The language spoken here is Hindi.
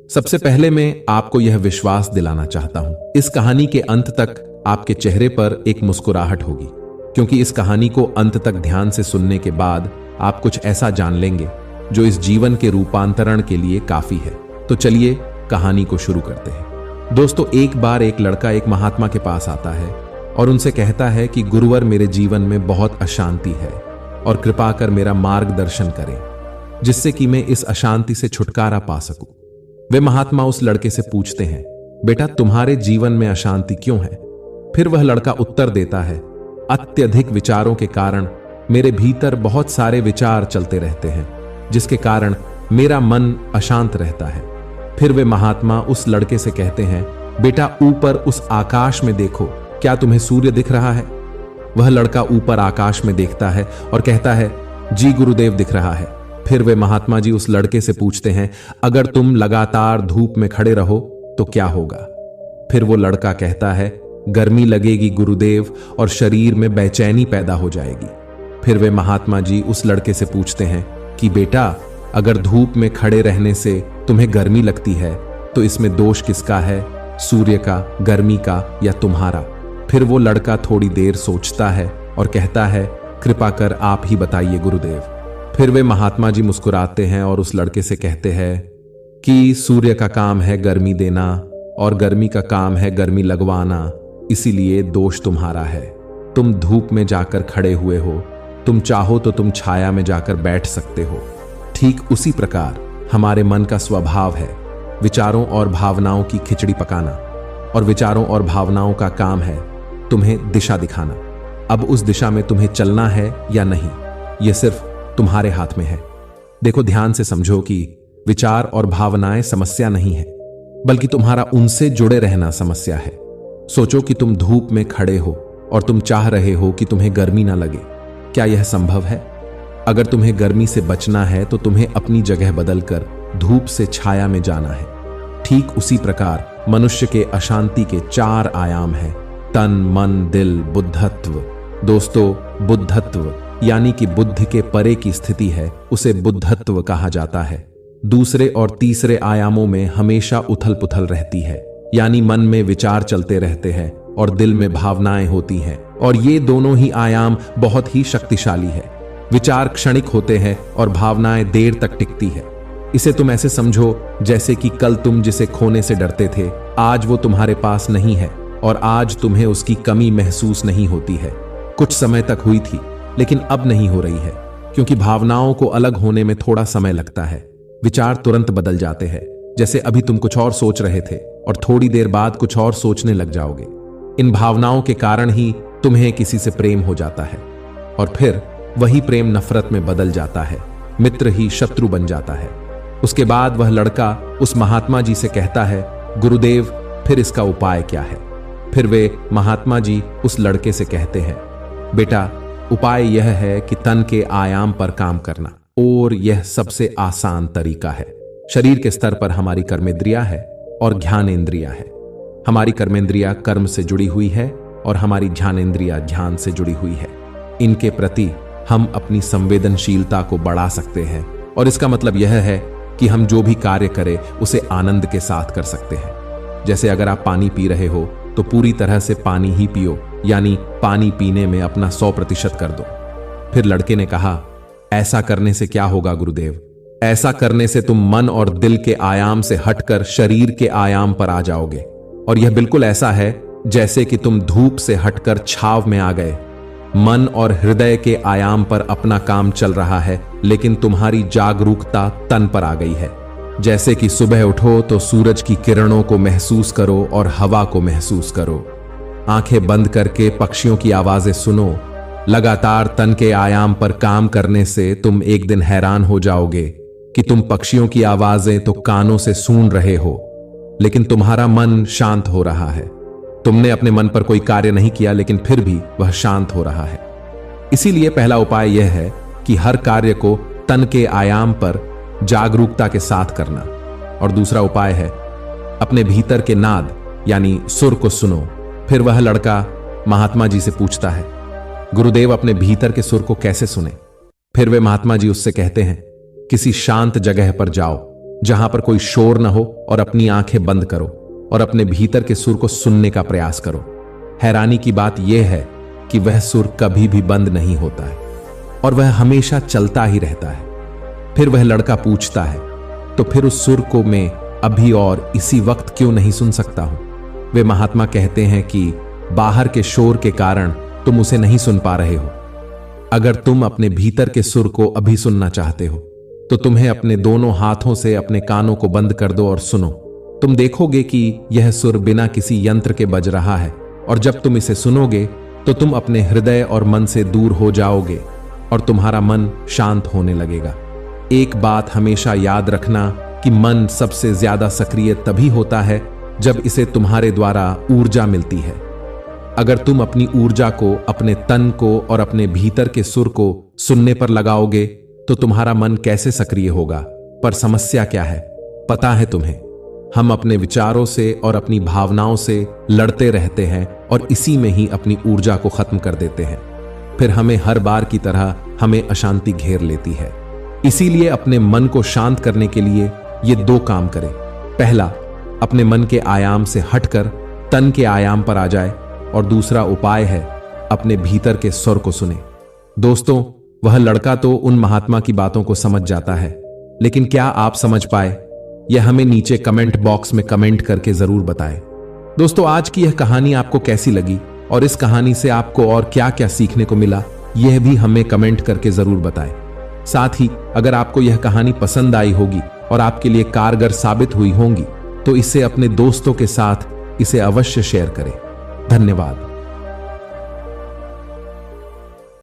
सबसे पहले मैं आपको यह विश्वास दिलाना चाहता हूं, इस कहानी के अंत तक आपके चेहरे पर एक मुस्कुराहट होगी, क्योंकि इस कहानी को अंत तक ध्यान से सुनने के बाद आप कुछ ऐसा जान लेंगे जो इस जीवन के रूपांतरण के लिए काफी है। तो चलिए कहानी को शुरू करते हैं। दोस्तों, एक बार एक लड़का एक महात्मा के पास आता है और उनसे कहता है कि गुरुवर, मेरे जीवन में बहुत अशांति है और कृपा कर मेरा मार्गदर्शन करें, जिससे कि मैं इस अशांति से छुटकारा पा सकूं। वे महात्मा उस लड़के से पूछते हैं, बेटा तुम्हारे जीवन में अशांति क्यों है? फिर वह लड़का उत्तर देता है, अत्यधिक विचारों के कारण मेरे भीतर बहुत सारे विचार चलते रहते हैं, जिसके कारण मेरा मन अशांत रहता है। फिर वे महात्मा उस लड़के से कहते हैं, बेटा ऊपर उस आकाश में देखो, क्या तुम्हें सूर्य दिख रहा है? वह लड़का ऊपर आकाश में देखता है और कहता है, जी गुरुदेव दिख रहा है। फिर वे महात्मा जी उस लड़के से पूछते हैं, अगर तुम लगातार धूप में खड़े रहो तो क्या होगा? फिर वो लड़का कहता है, गर्मी लगेगी गुरुदेव और शरीर में बेचैनी पैदा हो जाएगी। फिर वे महात्मा जी उस लड़के से पूछते हैं कि बेटा, अगर धूप में खड़े रहने से तुम्हें गर्मी लगती है तो इसमें दोष किसका है, सूर्य का, गर्मी का या तुम्हारा? फिर वो लड़का थोड़ी देर सोचता है और कहता है, कृपा कर आप ही बताइए गुरुदेव। फिर वे महात्मा जी मुस्कुराते हैं और उस लड़के से कहते हैं कि सूर्य का काम है गर्मी देना और गर्मी का काम है गर्मी लगवाना, इसीलिए दोष तुम्हारा है। तुम धूप में जाकर खड़े हुए हो, तुम चाहो तो तुम छाया में जाकर बैठ सकते हो। ठीक उसी प्रकार हमारे मन का स्वभाव है विचारों और भावनाओं की खिचड़ी पकाना, और विचारों और भावनाओं का काम है तुम्हें दिशा दिखाना। अब उस दिशा में तुम्हें चलना है या नहीं, यह सिर्फ तुम्हारे हाथ में है। देखो, ध्यान से समझो कि विचार और भावनाएं समस्या नहीं है, बल्कि तुम्हारा उनसे जुड़े रहना समस्या है। सोचो कि तुम धूप में खड़े हो और तुम चाह रहे हो कि तुम्हें गर्मी ना लगे। क्या यह संभव है? अगर तुम्हें गर्मी से बचना है तो तुम्हें अपनी जगह बदलकर धूप से छाया में जाना है। ठीक उसी प्रकार मनुष्य के अशांति के 4 आयाम हैं, तन, मन, दिल, बुद्धत्व। दोस्तों, बुद्धत्व यानी कि बुद्धि के परे की स्थिति है, उसे बुद्धत्व कहा जाता है। दूसरे और तीसरे आयामों में हमेशा उथल पुथल रहती है, यानी मन में विचार चलते रहते हैं और दिल में भावनाएं होती हैं, और ये दोनों ही आयाम बहुत ही शक्तिशाली है। विचार क्षणिक होते हैं और भावनाएं देर तक टिकती है। इसे तुम ऐसे समझो जैसे कि कल तुम जिसे खोने से डरते थे, आज वो तुम्हारे पास नहीं है और आज तुम्हें उसकी कमी महसूस नहीं होती है। कुछ समय तक हुई थी, लेकिन अब नहीं हो रही है, क्योंकि भावनाओं को अलग होने में थोड़ा समय लगता है। विचार तुरंत बदल जाते हैं, जैसे अभी तुम कुछ और सोच रहे थे और थोड़ी देर बाद कुछ और सोचने लग जाओगे। इन भावनाओं के कारण ही तुम्हें किसी से प्रेम हो जाता है और फिर वही प्रेम नफरत में बदल जाता है, मित्र ही शत्रु बन जाता है। उसके बाद वह लड़का उस महात्मा जी से कहता है, गुरुदेव फिर इसका उपाय क्या है? फिर वे महात्मा जी उस लड़के से कहते हैं, बेटा उपाय यह है कि तन के आयाम पर काम करना, और यह सबसे आसान तरीका है। शरीर के स्तर पर हमारी कर्मेंद्रिया है और ज्ञानेंद्रिया है। हमारी कर्मेंद्रिया कर्म से जुड़ी हुई है और हमारी ज्ञानेंद्रिया ध्यान से जुड़ी हुई है। इनके प्रति हम अपनी संवेदनशीलता को बढ़ा सकते हैं, और इसका मतलब यह है कि हम जो भी कार्य करें उसे आनंद के साथ कर सकते हैं। जैसे अगर आप पानी पी रहे हो तो पूरी तरह से पानी ही पियो, यानी पानी पीने में अपना 100% कर दो। फिर लड़के ने कहा, ऐसा करने से क्या होगा गुरुदेव? ऐसा करने से तुम मन और दिल के आयाम से हटकर शरीर के आयाम पर आ जाओगे, और यह बिल्कुल ऐसा है जैसे कि तुम धूप से हटकर छाव में आ गए। मन और हृदय के आयाम पर अपना काम चल रहा है, लेकिन तुम्हारी जागरूकता तन पर आ गई है। जैसे कि सुबह उठो तो सूरज की किरणों को महसूस करो और हवा को महसूस करो। आंखें बंद करके पक्षियों की आवाजें सुनो। लगातार तन के आयाम पर काम करने से तुम एक दिन हैरान हो जाओगे कि तुम पक्षियों की आवाजें तो कानों से सुन रहे हो, लेकिन तुम्हारा मन शांत हो रहा है। तुमने अपने मन पर कोई कार्य नहीं किया, लेकिन फिर भी वह शांत हो रहा है। इसीलिए पहला उपाय यह है कि हर कार्य को तन के आयाम पर जागरूकता के साथ करना, और दूसरा उपाय है अपने भीतर के नाद यानी सुर को सुनो। फिर वह लड़का महात्मा जी से पूछता है, गुरुदेव अपने भीतर के सुर को कैसे सुने? फिर वे महात्मा जी उससे कहते हैं, किसी शांत जगह पर जाओ जहां पर कोई शोर न हो, और अपनी आंखें बंद करो और अपने भीतर के सुर को सुनने का प्रयास करो। हैरानी की बात यह है कि वह सुर कभी भी बंद नहीं होता है और वह हमेशा चलता ही रहता है। फिर वह लड़का पूछता है, तो फिर उस सुर को मैं अभी और इसी वक्त क्यों नहीं सुन सकता हूं? वे महात्मा कहते हैं कि बाहर के शोर के कारण तुम उसे नहीं सुन पा रहे हो। अगर तुम अपने भीतर के सुर को अभी सुनना चाहते हो तो तुम्हें अपने दोनों हाथों से अपने कानों को बंद कर दो और सुनो। तुम देखोगे कि यह सुर बिना किसी यंत्र के बज रहा है, और जब तुम इसे सुनोगे तो तुम अपने हृदय और मन से दूर हो जाओगे और तुम्हारा मन शांत होने लगेगा। एक बात हमेशा याद रखना कि मन सबसे ज्यादा सक्रिय तभी होता है जब इसे तुम्हारे द्वारा ऊर्जा मिलती है। अगर तुम अपनी ऊर्जा को अपने तन को और अपने भीतर के सुर को सुनने पर लगाओगे तो तुम्हारा मन कैसे सक्रिय होगा? पर समस्या क्या है पता है तुम्हें? हम अपने विचारों से और अपनी भावनाओं से लड़ते रहते हैं और इसी में ही अपनी ऊर्जा को खत्म कर देते हैं। फिर हमें हर बार की तरह हमें अशांति घेर लेती है। इसीलिए अपने मन को शांत करने के लिए ये दो काम करें। पहला, अपने मन के आयाम से हटकर तन के आयाम पर आ जाए, और दूसरा उपाय है अपने भीतर के स्वर को सुने। दोस्तों, वह लड़का तो उन महात्मा की बातों को समझ जाता है, लेकिन क्या आप समझ पाए? यह हमें नीचे कमेंट बॉक्स में कमेंट करके जरूर बताएं। दोस्तों, आज की यह कहानी आपको कैसी लगी और इस कहानी से आपको और क्या क्या सीखने को मिला, यह भी हमें कमेंट करके जरूर बताएं। साथ ही अगर आपको यह कहानी पसंद आई होगी और आपके लिए कारगर साबित हुई होंगी तो इसे अपने दोस्तों के साथ इसे अवश्य शेयर करें। धन्यवाद।